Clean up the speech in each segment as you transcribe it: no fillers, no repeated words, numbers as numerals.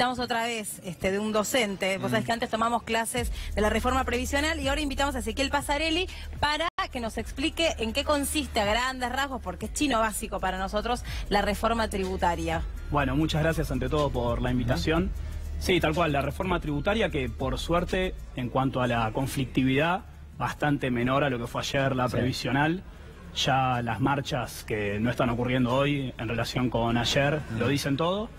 invitamos otra vez de un docente. Vos sabés que antes tomamos clases de la reforma previsional y ahora invitamos a Ezequiel Passarelli para que nos explique en qué consiste a grandes rasgos, porque es chino básico para nosotros, la reforma tributaria. Bueno, muchas gracias ante todo por la invitación. Sí, tal cual, la reforma tributaria que por suerte, en cuanto a la conflictividad, bastante menor a lo que fue ayer la previsional. Ya las marchas que no están ocurriendo hoy en relación con ayer lo dicen todo.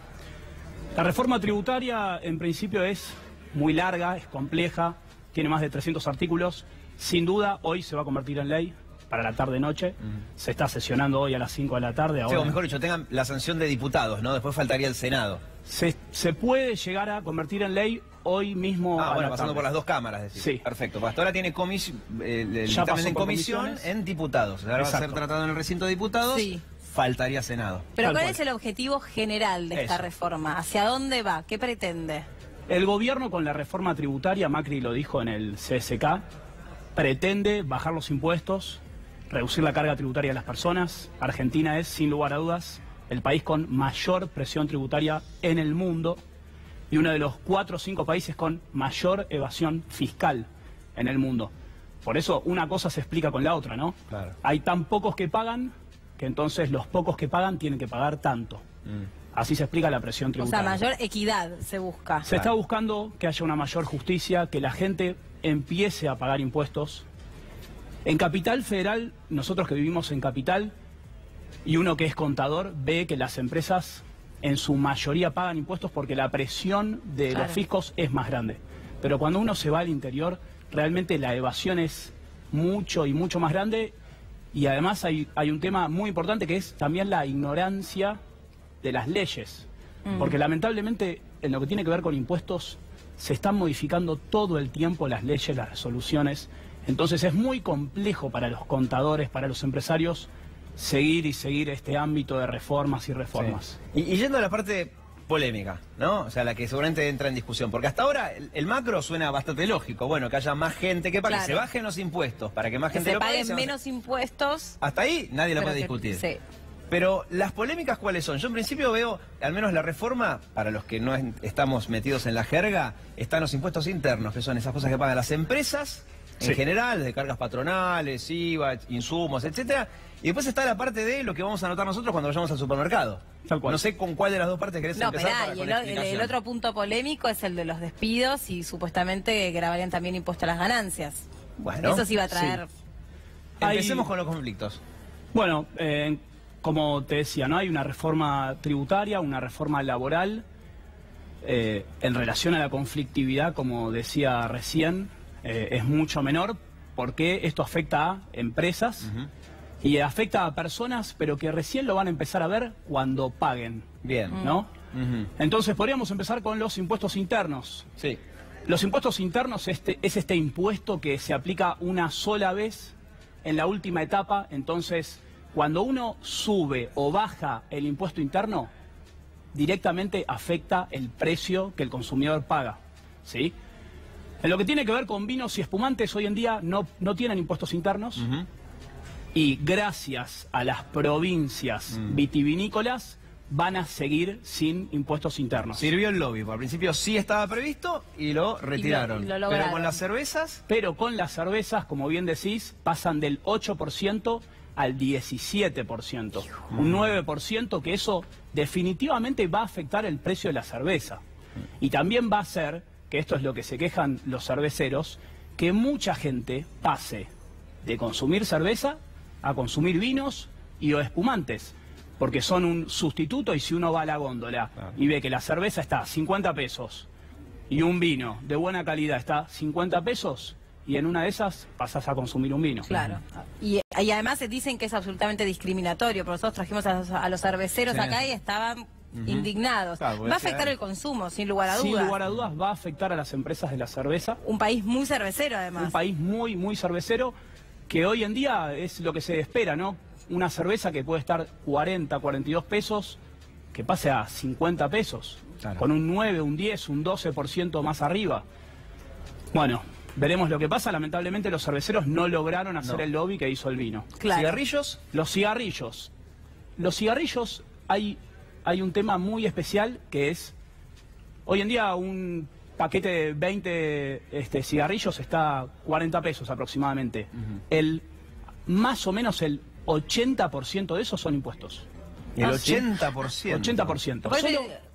La reforma tributaria en principio es muy larga, es compleja, tiene más de 300 artículos. Sin duda hoy se va a convertir en ley para la tarde-noche. Se está sesionando hoy a las 5 de la tarde. Ahora, o mejor dicho, tengan la sanción de diputados, ¿no? Después faltaría el Senado. Se puede llegar a convertir en ley hoy mismo. Bueno, pasando por las dos cámaras, decir. Sí. Perfecto. Hasta ahora tiene el dictamen en comisión, en diputados. Ahora va a ser tratado en el recinto de diputados. Sí. Faltaría Senado. Pero ¿cuál es el objetivo general de esta reforma? ¿Hacia dónde va? ¿Qué pretende? El gobierno con la reforma tributaria, Macri lo dijo en el CSK, pretende bajar los impuestos, reducir la carga tributaria de las personas. Argentina es, sin lugar a dudas, el país con mayor presión tributaria en el mundo y uno de los 4 o 5 países con mayor evasión fiscal en el mundo. Por eso una cosa se explica con la otra, ¿no? Claro. Hay tan pocos que pagan que entonces los pocos que pagan tienen que pagar tanto. Así se explica la presión tributaria. O sea, mayor equidad se busca. Se está buscando que haya una mayor justicia, que la gente empiece a pagar impuestos. En Capital Federal, nosotros que vivimos en Capital, y uno que es contador, ve que las empresas en su mayoría pagan impuestos porque la presión de los fiscos es más grande. Pero cuando uno se va al interior, realmente la evasión es mucho y mucho más grande. Y además hay un tema muy importante que es también la ignorancia de las leyes. Porque lamentablemente en lo que tiene que ver con impuestos se están modificando todo el tiempo las leyes, las resoluciones. Entonces es muy complejo para los contadores, para los empresarios, seguir este ámbito de reformas y reformas. Sí. Y yendo a la parte polémica, ¿no? O sea, la que seguramente entra en discusión. Porque hasta ahora el macro suena bastante lógico. Bueno, que haya más gente que pague, que se bajen los impuestos, para que más gente se lo pague. Paguen menos impuestos. Hasta ahí nadie lo puede discutir. Sí. Pero las polémicas, ¿cuáles son? Yo en principio veo, al menos la reforma, para los que no estamos metidos en la jerga, están los impuestos internos, que son esas cosas que pagan las empresas en general, de cargas patronales, IVA, insumos, etcétera. Y después está la parte de lo que vamos a anotar nosotros cuando vayamos al supermercado. Tal cual. No sé con cuál de las dos partes querés empezar. El otro punto polémico es el de los despidos y supuestamente grabarían también impuesto a las ganancias. Bueno, eso sí va a traer... Empecemos con los conflictos. Bueno, como te decía, ¿no? Hay una reforma tributaria, una reforma laboral. En relación a la conflictividad, como decía recién, es mucho menor porque esto afecta a empresas y afecta a personas, pero que recién lo van a empezar a ver cuando paguen. Bien. ¿No? Entonces podríamos empezar con los impuestos internos. Sí. Los impuestos internos es este impuesto que se aplica una sola vez en la última etapa. Entonces, cuando uno sube o baja el impuesto interno, directamente afecta el precio que el consumidor paga, ¿sí? En lo que tiene que ver con vinos y espumantes, hoy en día no tienen impuestos internos y gracias a las provincias vitivinícolas van a seguir sin impuestos internos. Sirvió el lobby, por al principio sí estaba previsto y lo retiraron. Pero con las cervezas... Pero con las cervezas, como bien decís, pasan del 8% al 17%. Un 9% que eso definitivamente va a afectar el precio de la cerveza. Y también va a hacer, que esto es lo que se quejan los cerveceros, que mucha gente pase de consumir cerveza a consumir vinos y o espumantes, porque son un sustituto. Y si uno va a la góndola y ve que la cerveza está a 50 pesos y un vino de buena calidad está a 50 pesos, y en una de esas pasás a consumir un vino. Claro. Y además se dicen que es absolutamente discriminatorio, porque nosotros trajimos a los cerveceros acá y estaban indignados. Claro, va a afectar el consumo, sin lugar a dudas. Sin lugar a dudas va a afectar a las empresas de la cerveza. Un país muy cervecero, además. Un país muy, muy cervecero, que hoy en día es lo que se espera, ¿no? Una cerveza que puede estar 40, 42 pesos, que pase a 50 pesos, con un 9, un 10, un 12% más arriba. Bueno, veremos lo que pasa. Lamentablemente los cerveceros no lograron hacer el lobby que hizo el vino. ¿Cigarrillos? Los cigarrillos. Los cigarrillos, hay un tema muy especial que es Hoy en día un paquete de 20 cigarrillos está a 40 pesos aproximadamente. Más o menos el 80% de esos son impuestos. El 80%. 80%.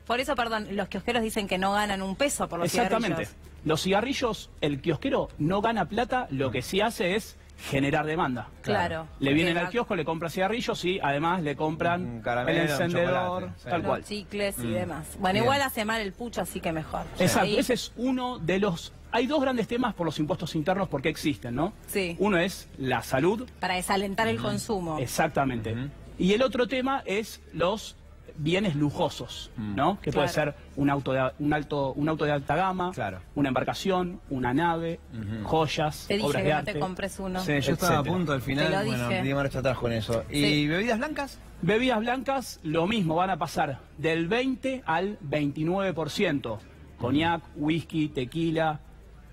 Por eso, perdón, los kiosqueros dicen que no ganan un peso por los Exactamente. cigarrillos. Los cigarrillos, el kiosquero no gana plata, lo que sí hace es generar demanda. Claro. Le vienen al kiosco, le compran cigarrillos y además le compran caramelo, el encendedor, chocolate, tal cual. Chicles y demás. Bueno, Bien. igual hace mal el pucho, así que mejor. Exacto, Ahí- ese es uno de los... Hay dos grandes temas por los impuestos internos porque existen, ¿no? Sí. Uno es la salud. Para desalentar el consumo. Exactamente. Y el otro tema es los bienes lujosos, ¿no? Que puede Claro. ser un auto de alta gama, Claro. una embarcación, una nave, joyas, Te dije obras que de no arte. te compres uno. Sí, yo estaba a etcétera. punto al final. Te lo Bueno, dije. di marcha atrás con eso. ¿Y Sí. bebidas blancas? Bebidas blancas, lo mismo, van a pasar del 20 al 29%. Coñac, whisky, tequila,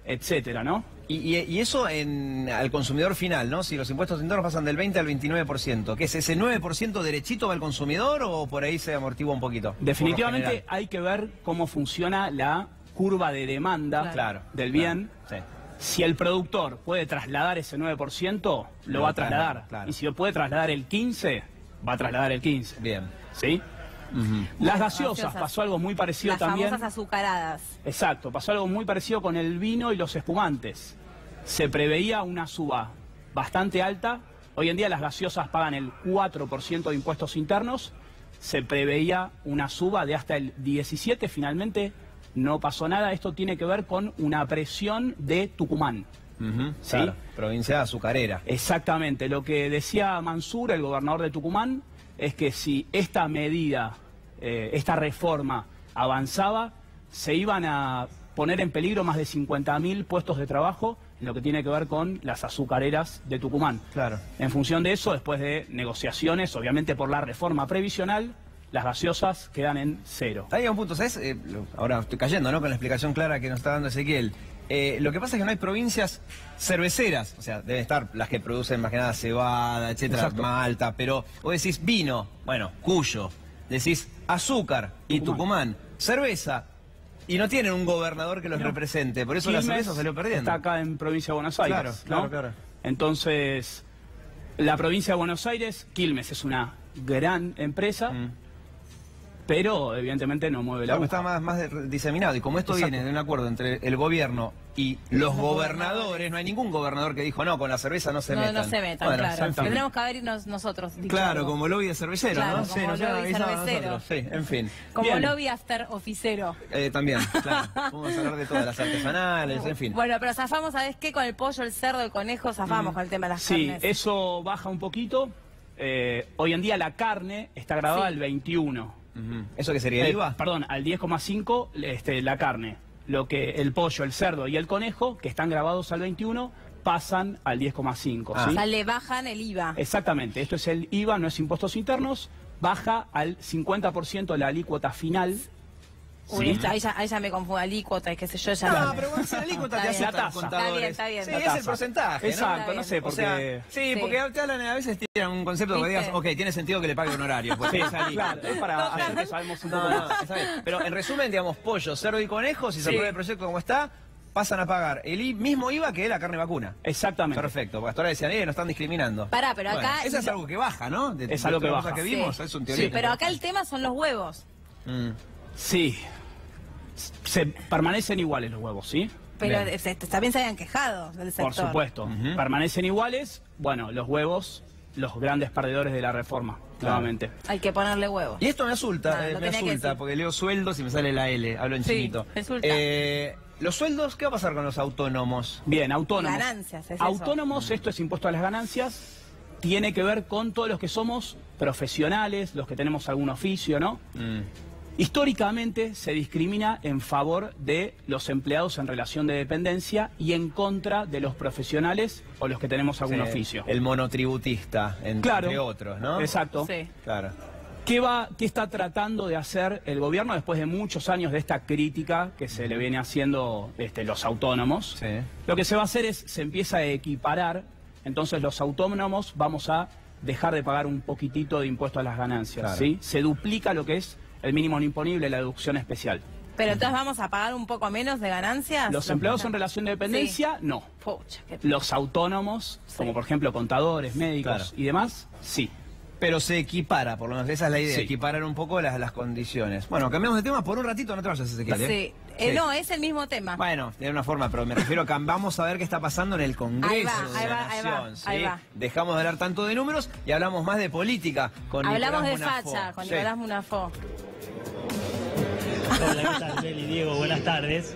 etcétera, ¿no? Y eso al consumidor final, ¿no? Si los impuestos internos pasan del 20 al 29%, ¿qué es ese 9% derechito va al consumidor o por ahí se amortigua un poquito? Definitivamente Por lo general. hay que ver cómo funciona la curva de demanda Claro. del bien. Claro, Si el productor puede trasladar ese 9%, lo va a trasladar. claro. Y si puede trasladar el 15%, va a trasladar el 15%. sí. Bien. ¿Sí? Las gaseosas, gaseosas. pasó algo muy parecido Las también. famosas azucaradas. Exacto, pasó algo muy parecido con el vino y los espumantes. Se preveía una suba bastante alta. Hoy en día las gaseosas pagan el 4% de impuestos internos. Se preveía una suba de hasta el 17%. Finalmente no pasó nada. Esto tiene que ver con una presión de Tucumán. ¿Sí? Claro, provincia azucarera. Exactamente. Lo que decía Mansur, el gobernador de Tucumán, es que si esta medida, esta reforma avanzaba, se iban a poner en peligro más de 50.000 puestos de trabajo en lo que tiene que ver con las azucareras de Tucumán. Claro. En función de eso, después de negociaciones, obviamente por la reforma previsional, las gaseosas quedan en cero. Ahí hay un punto, ¿sabes? Ahora estoy cayendo, ¿no? Con la explicación clara que nos está dando Ezequiel. Lo que pasa es que no hay provincias cerveceras, o sea, deben estar las que producen más que nada cebada, etcétera, Exacto. malta, pero vos decís vino, bueno, Cuyo, decís azúcar y Tucumán, cerveza, y no tienen un gobernador que los No. represente, por eso la Quilmes cerveza salió perdiendo. está acá en provincia de Buenos Aires. Claro, ¿no? claro. Entonces, la provincia de Buenos Aires, Quilmes es una gran empresa, pero evidentemente no mueve la Claro, aguja. está más diseminado, y como esto Exacto. viene de un acuerdo entre el gobierno y los gobernadores, no hay ningún gobernador que dijo, no, con la cerveza no se metan. No se metan, Bueno, claro. exactamente. Tendremos que habernos nosotros dicho Claro, algo. como lobby de cervecero, Claro, ¿no? como nos lobby avisamos a cervecero. nosotros. Sí, en fin. Como Bien. lobby after oficero. También, claro. Vamos a hablar de todas las artesanales, en fin. Bueno, pero zafamos, ¿sabes qué? Con el pollo, el cerdo, el conejo, zafamos con el tema de las Sí, carnes. eso baja un poquito. Hoy en día la carne está grabada Sí. al 21. ¿Eso qué sería el IVA? Perdón, al 10,5 la carne. Lo que el pollo, el cerdo y el conejo, que están grabados al 21, pasan al 10,5. Ah. O ¿sí? sea, le bajan el IVA. Exactamente, esto es el IVA, no es impuestos internos, baja al 50% la alícuota final. Uy, ¿sí? ahí ya me confundo, alícuota y qué sé yo, ya No, no. pero bueno, si la alícuota te Está aceptan bien. los contadores. Está bien, Sí, está bien. es La el porcentaje, ¿no? Exacto, no sé, O porque... sea, sí, Sí. porque te hablan a veces tiran un concepto que ¿Viste? digas, ok, tiene sentido que le pague honorario. Pues Sí, esa alícuota. claro, es para hacer que sabemos un poco No, más. está bien. Pero en resumen, digamos, pollo, cerdo y conejo, si se Sí. aprueba el proyecto como está, pasan a pagar el mismo IVA que la carne vacuna. Exactamente. Perfecto, porque hasta ahora decían, nos están discriminando. Pará, pero Bueno, acá- eso es algo que baja, ¿no? Es algo que las cosas baja. que vimos, Sí. es un teoría. Sí, pero acá el tema son los huevos. Sí, se permanecen iguales los huevos, ¿sí? Pero Bien. también se habían quejado del sector. Por supuesto, permanecen iguales. Bueno, los huevos, los grandes perdedores de la reforma, nuevamente. Hay que ponerle huevos. Y esto me asusta, No, lo me tenía que asusta, decir. porque leo sueldos y me sale la L, hablo en Sí, chinito. me asusta. Los sueldos, ¿qué va a pasar con los autónomos? Bien, autónomos. Ganancias, es eso. Autónomos, esto es impuesto a las ganancias, tiene que ver con todos los que somos profesionales, los que tenemos algún oficio, ¿no? Históricamente se discrimina en favor de los empleados en relación de dependencia y en contra de los profesionales o los que tenemos algún oficio. El monotributista, Claro. entre otros, ¿no? Exacto. Sí. Claro. ¿Qué está tratando de hacer el gobierno después de muchos años de esta crítica que se le viene haciendo los autónomos? Sí. Lo que se va a hacer es, se empieza a equiparar, entonces los autónomos vamos a dejar de pagar un poquitito de impuesto a las ganancias, Claro. ¿sí? Se duplica lo que es el mínimo no imponible, la deducción especial. Pero entonces vamos a pagar un poco menos de ganancias. Los empleados en relación de dependencia, no. Pucha, Los autónomos, como por ejemplo contadores, médicos y demás, sí. Pero se equipara, por lo menos esa es la idea, Sí. equiparar un poco las condiciones. Bueno, cambiamos de tema por un ratito, no te vayas, Ezequiel, ¿eh? Sí. No, es el mismo tema. Bueno, tiene una forma, pero me refiero a vamos a ver qué está pasando en el Congreso Ahí va, de ahí la va, ahí va, Nación. ¿sí? ahí va. Dejamos de hablar tanto de números y hablamos más de política con Hablamos de Nicolás Bonafó. facha con Sí. Nicolás Bonafó. Hola, ¿qué tal, Meli, Diego? Buenas tardes.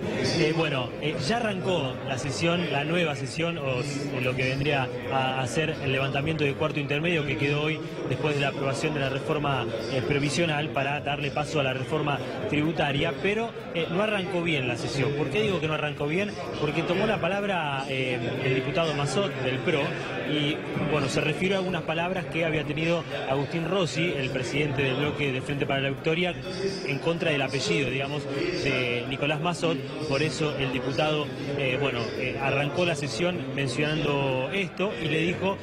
Ya arrancó la sesión, la nueva sesión, o lo que vendría a ser el levantamiento del cuarto intermedio que quedó hoy después de la aprobación de la reforma previsional para darle paso a la reforma tributaria, pero no arrancó bien la sesión. ¿Por qué digo que no arrancó bien? Porque tomó la palabra el diputado Massot del PRO y, bueno, se refirió a algunas palabras que había tenido Agustín Rossi, el presidente del bloque de Frente para la Victoria, en contra del apellido, digamos, de Nicolás Massot. Por eso el diputado, arrancó la sesión mencionando esto y le dijo,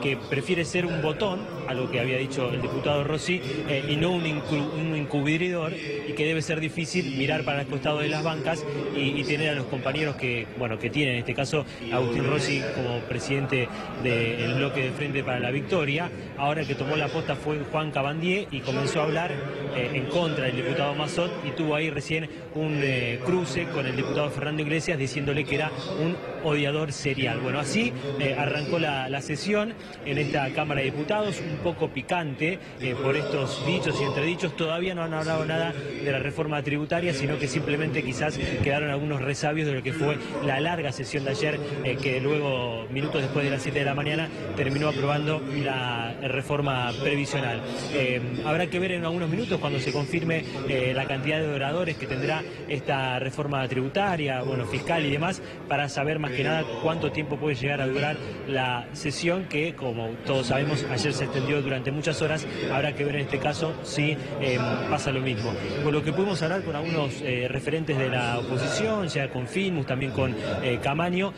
que prefiere ser un botón, algo que había dicho el diputado Rossi, y no un encubridor, y que debe ser difícil mirar para el costado de las bancas y tener a los compañeros que tiene, en este caso, Agustín Rossi como presidente del bloque de Frente para la Victoria. Ahora el que tomó la posta fue Juan Cabandier y comenzó a hablar en contra del diputado Massot y tuvo ahí recién un cruce con el diputado Fernando Iglesias diciéndole que era un odiador serial. Bueno, así arrancó la sesión en esta Cámara de Diputados, un poco picante por estos dichos y entredichos. Todavía no han hablado nada de la reforma tributaria, sino que simplemente quizás quedaron algunos resabios de lo que fue la larga sesión de ayer, que luego, minutos después de las 7 de la mañana, terminó aprobando la reforma previsional. Habrá que ver en algunos minutos, cuando se confirme la cantidad de oradores que tendrá esta reforma tributaria, fiscal y demás, para saber más que nada cuánto tiempo puede llegar a durar la sesión, que, como todos sabemos, ayer se extendió durante muchas horas. Habrá que ver en este caso si pasa lo mismo. Por lo que pudimos hablar con algunos referentes de la oposición, ya con Filmus, también con Camaño,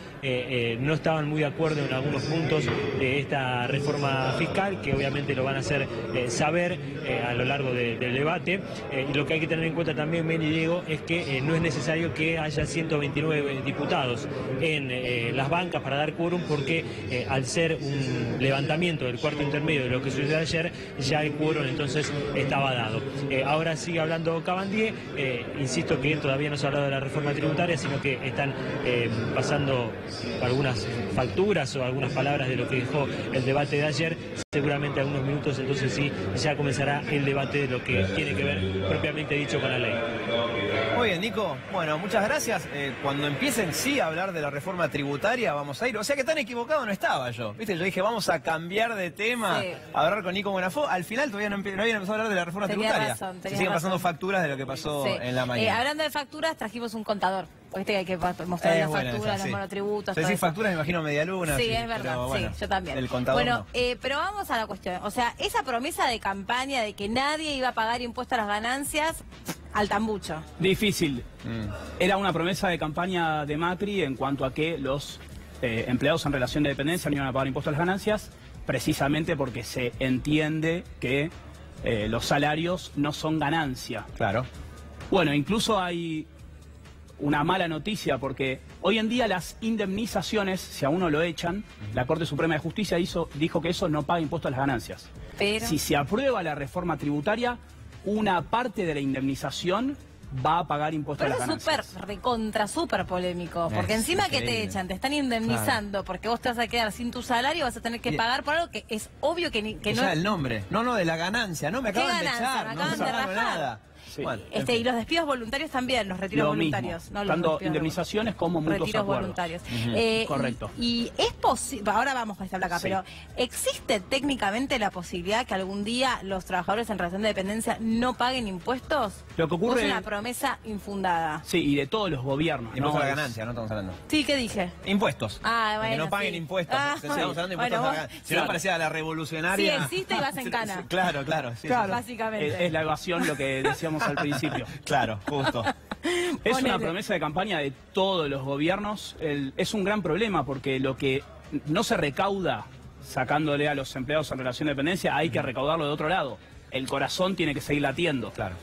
no estaban muy de acuerdo en algunos puntos de esta reforma fiscal, que obviamente lo van a hacer saber a lo largo del debate. Y lo que hay que tener en cuenta también, Meli y Diego, es que no es necesario que haya 129 diputados en las bancas para dar quórum, porque al ser un levantamiento del cuarto intermedio de lo que sucedió ayer, ya el quórum entonces estaba dado. Ahora sigue hablando Cabandier, insisto que todavía no se ha hablado de la reforma tributaria, sino que están pasando algunas facturas o algunas palabras de lo que dejó el debate de ayer. Seguramente algunos minutos, entonces sí, ya comenzará el debate de lo que tiene que ver propiamente dicho con la ley. Muy bien, Nico. Bueno, muchas gracias. Cuando empiecen sí a hablar de la reforma tributaria, vamos a ir. O sea que tan equivocado no estaba yo. ¿Viste? Yo dije, vamos a cambiar de tema, a hablar con Nico Bonafó. Al final todavía no habían empezado a hablar de la reforma tributaria. Se siguen pasando facturas de lo que pasó en la mañana. Hablando de facturas, trajimos un contador. Viste que hay que mostrar las facturas, los monotributos. Si decís facturas, me imagino media luna. Sí, es verdad, bueno, sí, yo también. El contador bueno, no. Pero vamos a la cuestión. O sea, esa promesa de campaña de que nadie iba a pagar impuestos a las ganancias, al tambucho. Difícil. Era una promesa de campaña de Macri en cuanto a que los empleados en relación de dependencia no iban a pagar impuestos a las ganancias, precisamente porque se entiende que los salarios no son ganancia. Claro. Bueno, incluso hay una mala noticia, porque hoy en día las indemnizaciones, si a uno lo echan, la Corte Suprema de Justicia dijo que eso no paga impuestos a las ganancias. Pero si se aprueba la reforma tributaria, una parte de la indemnización va a pagar impuestos a las ganancias. Pero es súper polémico, porque encima que te echan, te están indemnizando, porque vos te vas a quedar sin tu salario, vas a tener que pagar por algo que es obvio que no es el nombre. No, de la ganancia, no me acaban de echar, no me acaban de nada. Sí. Bueno, y los despidos voluntarios también, los retiros voluntarios. No, tanto indemnizaciones como mutuos retiros acuerdos. Voluntarios. Correcto. Y es posible, ahora vamos con esta placa, pero ¿existe técnicamente la posibilidad que algún día los trabajadores en relación de dependencia no paguen impuestos? Lo que ocurre es una promesa infundada. Sí, y de todos los gobiernos. Impuestos a la ganancia, no estamos hablando. Sí, ¿qué dije? Impuestos. Bueno, que no paguen impuestos. Estamos hablando de impuestos a la ganancia. Si no parecía la revolucionaria. Sí, existe y vas en cana. Claro. Básicamente. Es la evasión, lo que decíamos al principio. Claro, justo. Es una promesa de campaña de todos los gobiernos. Es un gran problema porque lo que no se recauda sacándole a los empleados en relación de dependencia, hay que recaudarlo de otro lado. El corazón tiene que seguir latiendo. Claro.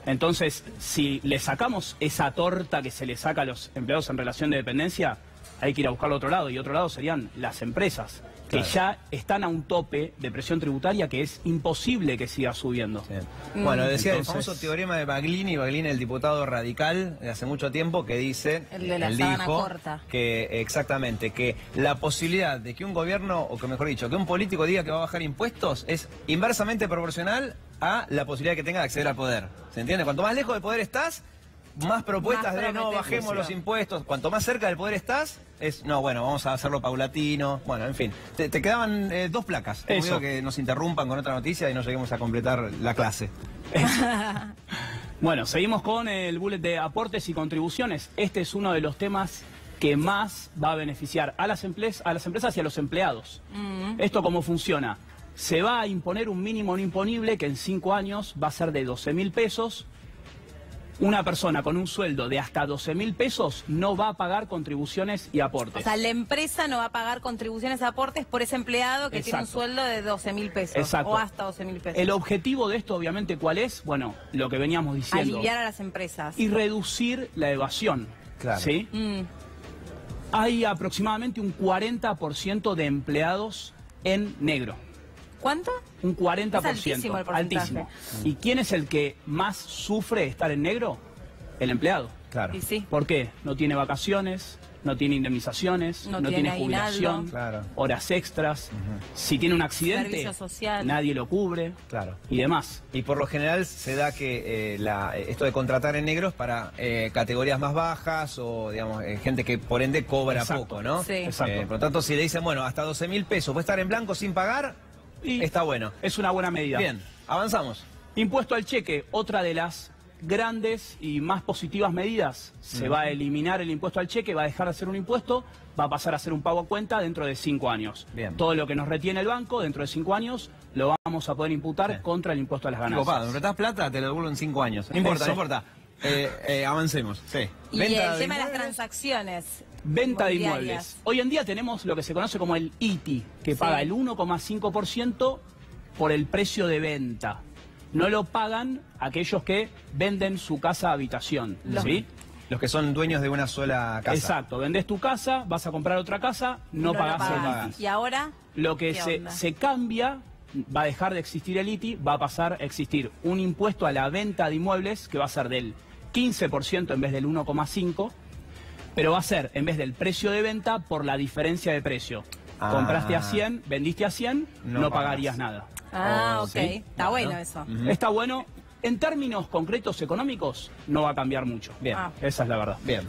Entonces, si le sacamos esa torta que se le saca a los empleados en relación de dependencia, hay que ir a buscarlo a otro lado. Y otro lado serían las empresas, que ya están a un tope de presión tributaria que es imposible que siga subiendo. Sí. Bueno, decía el famoso teorema de Baglini, el diputado radical de hace mucho tiempo, que dice, él dijo que exactamente, que la posibilidad de que un gobierno, o que mejor dicho, que un político diga que va a bajar impuestos es inversamente proporcional a la posibilidad que tenga de acceder al poder. ¿Se entiende? Cuanto más lejos del poder estás, más propuestas de no bajemos los impuestos. Cuanto más cerca del poder estás, es no, bueno, vamos a hacerlo paulatino. Bueno, en fin. Te quedaban 2 placas. Eso. Que nos interrumpan con otra noticia y no lleguemos a completar la clase. Bueno, seguimos con el bullet de aportes y contribuciones. Este es uno de los temas que más va a beneficiar a las empresas y a los empleados. ¿Esto cómo funciona? Se va a imponer un mínimo no imponible que en 5 años va a ser de 12.000 pesos. Una persona con un sueldo de hasta 12.000 pesos no va a pagar contribuciones y aportes. O sea, la empresa no va a pagar contribuciones y aportes por ese empleado que tiene un sueldo de 12.000 pesos. Exacto. O hasta 12.000 pesos. El objetivo de esto, obviamente, ¿cuál es? Bueno, lo que veníamos diciendo. Aliviar a las empresas. Y reducir la evasión. Claro. ¿Sí? Hay aproximadamente un 40% de empleados en negro. ¿Cuánto? Un 40%. Es altísimo el porcentaje. Altísimo. ¿Y quién es el que más sufre estar en negro? El empleado. Claro. Y sí. ¿Por qué? No tiene vacaciones, no tiene indemnizaciones, no tiene jubilación, claro, horas extras. Si tiene un accidente, servicio social, nadie lo cubre, claro, y demás. Y por lo general se da que esto de contratar en negros para categorías más bajas o, digamos, gente que por ende cobra poco, ¿no? Sí. Exacto. Por lo tanto, si le dicen, bueno, hasta 12.000 pesos, puede estar en blanco sin pagar, y está bueno. Es una buena medida. Bien, avanzamos. Impuesto al cheque, otra de las grandes y más positivas medidas. Se va a eliminar el impuesto al cheque, va a dejar de ser un impuesto, va a pasar a ser un pago a cuenta dentro de 5 años. Bien. Todo lo que nos retiene el banco dentro de 5 años lo vamos a poder imputar contra el impuesto a las ganancias. Copado, me prestás plata, te lo devuelvo en 5 años. No importa, no importa. Avancemos. Sí. Y el tema de las transacciones. Venta de inmuebles. Hoy en día tenemos lo que se conoce como el ITI, que paga el 1,5% por el precio de venta. No lo pagan aquellos que venden su casa habitación, ¿sí? Los que son dueños de una sola casa. Exacto, vendés tu casa, vas a comprar otra casa, no pagás el ITI. ¿Y ahora? Lo que se cambia, va a dejar de existir el ITI, va a pasar a existir un impuesto a la venta de inmuebles que va a ser del 15% en vez del 1,5%, pero va a ser, en vez del precio de venta, por la diferencia de precio. Compraste a 100, vendiste a 100, no pagarías nada. Ok. ¿Sí? Está bueno eso. Está bueno. En términos concretos económicos, no va a cambiar mucho. Bien. Esa es la verdad. Bien.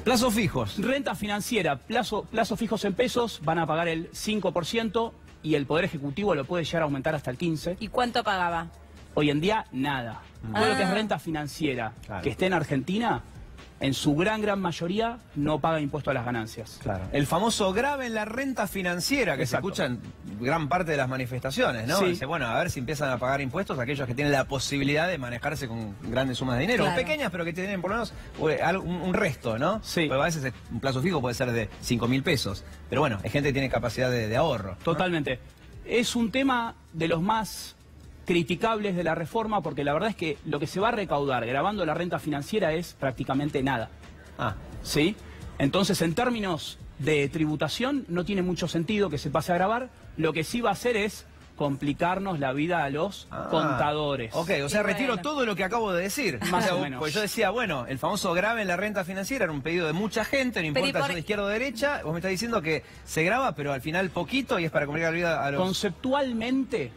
Plazos fijos. Renta financiera, plazos fijos en pesos, van a pagar el 5% y el Poder Ejecutivo lo puede llegar a aumentar hasta el 15%. ¿Y cuánto pagaba? Hoy en día, nada. Todo lo que es renta financiera que esté en Argentina, en su gran mayoría, no paga impuesto a las ganancias. Claro. El famoso grave en la renta financiera que se escucha en gran parte de las manifestaciones, ¿no? Sí. Dice, bueno, a ver si empiezan a pagar impuestos aquellos que tienen la posibilidad de manejarse con grandes sumas de dinero. Claro. Pequeñas, pero que tienen por lo menos un resto, ¿no? Sí. Porque a veces un plazo fijo puede ser de 5.000 pesos. Pero bueno, hay gente que tiene capacidad de ahorro, ¿no? Totalmente. Es un tema de los más criticables de la reforma, porque la verdad es que lo que se va a recaudar grabando la renta financiera es prácticamente nada. ¿Sí? Entonces, en términos de tributación, no tiene mucho sentido que se pase a grabar. Lo que sí va a hacer es complicarnos la vida a los contadores. Ok, o sea, retiro todo lo que acabo de decir. Más o menos. Pues yo decía, bueno, el famoso grave en la renta financiera era un pedido de mucha gente, no importa si son de izquierda o derecha. Vos me estás diciendo que se graba, pero al final poquito y es para complicar la vida a los... Conceptualmente,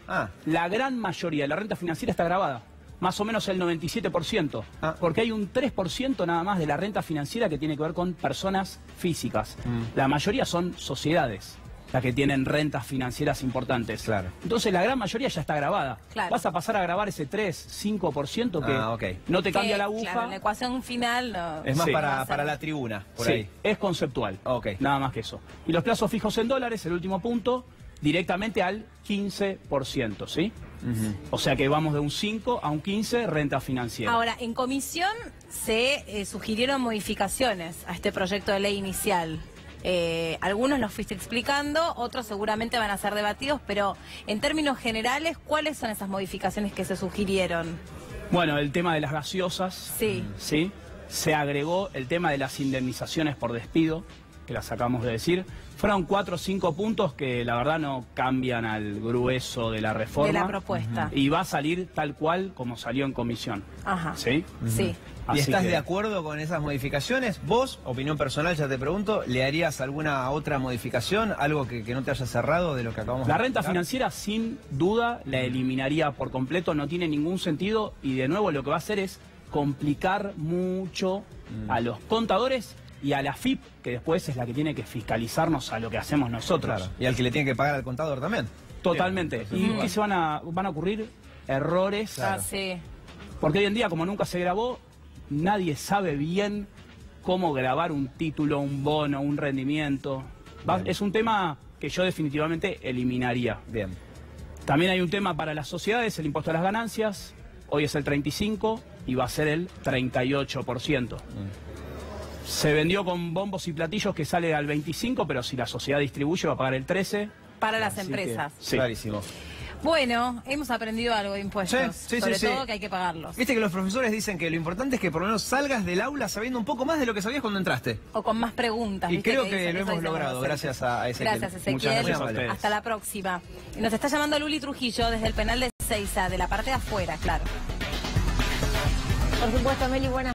la gran mayoría de la renta financiera está grabada. Más o menos el 97%. Porque hay un 3% nada más de la renta financiera que tiene que ver con personas físicas. La mayoría son sociedades las que tienen rentas financieras importantes. Claro. Entonces la gran mayoría ya está grabada. Claro. Vas a pasar a grabar ese 3-5% que no te cambia la aguja. Claro, la ecuación final no... Es más para la tribuna, por ahí. Es conceptual. Nada más que eso. Y los plazos fijos en dólares, el último punto, directamente al 15%, ¿sí? O sea que vamos de un 5 a un 15 renta financiera. Ahora, en comisión se sugirieron modificaciones a este proyecto de ley inicial. Algunos los fuiste explicando, otros seguramente van a ser debatidos, pero en términos generales, ¿cuáles son esas modificaciones que se sugirieron? Bueno, el tema de las gaseosas. Sí. ¿Sí? Se agregó el tema de las indemnizaciones por despido, que las acabamos de decir. Fueron 4 o 5 puntos que la verdad no cambian al grueso de la reforma. De la propuesta. Y va a salir tal cual como salió en comisión. Ajá. ¿Sí? Sí. ¿Y Así estás que- de acuerdo con esas modificaciones? Vos, opinión personal, ya te pregunto, ¿le harías alguna otra modificación? ¿Algo que no te haya cerrado de lo que acabamos de La renta explicar? financiera, sin duda, la eliminaría por completo, no tiene ningún sentido y de nuevo lo que va a hacer es complicar mucho a los contadores y a la FIP, que después es la que tiene que fiscalizarnos a lo que hacemos nosotros. Claro. Y al que le tiene que pagar al contador también. Totalmente. Bien, Y que se van a ocurrir errores, Ah, sí. porque hoy en día, como nunca se grabó, nadie sabe bien cómo grabar un título, un bono, un rendimiento. Es un tema que yo definitivamente eliminaría. Bien. También hay un tema para las sociedades, el impuesto a las ganancias. Hoy es el 35% y va a ser el 38%. Se vendió con bombos y platillos que sale al 25%, pero si la sociedad distribuye va a pagar el 13%. Para las Así empresas. que, sí. Clarísimo. Bueno, hemos aprendido algo de impuestos. Sí, sobre sí. todo que hay que pagarlos. Viste que los profesores dicen que lo importante es que por lo menos salgas del aula sabiendo un poco más de lo que sabías cuando entraste. O con más preguntas. Y ¿viste? creo que dicen, lo eso hemos dicen los logrado docentes. gracias a Ezequiel. Gracias, Ezequiel. Muchas gracias a ustedes. Hasta la próxima. Y nos está llamando Luli Trujillo desde el penal de Seiza, de la parte de afuera, claro. Por supuesto, Meli, buenas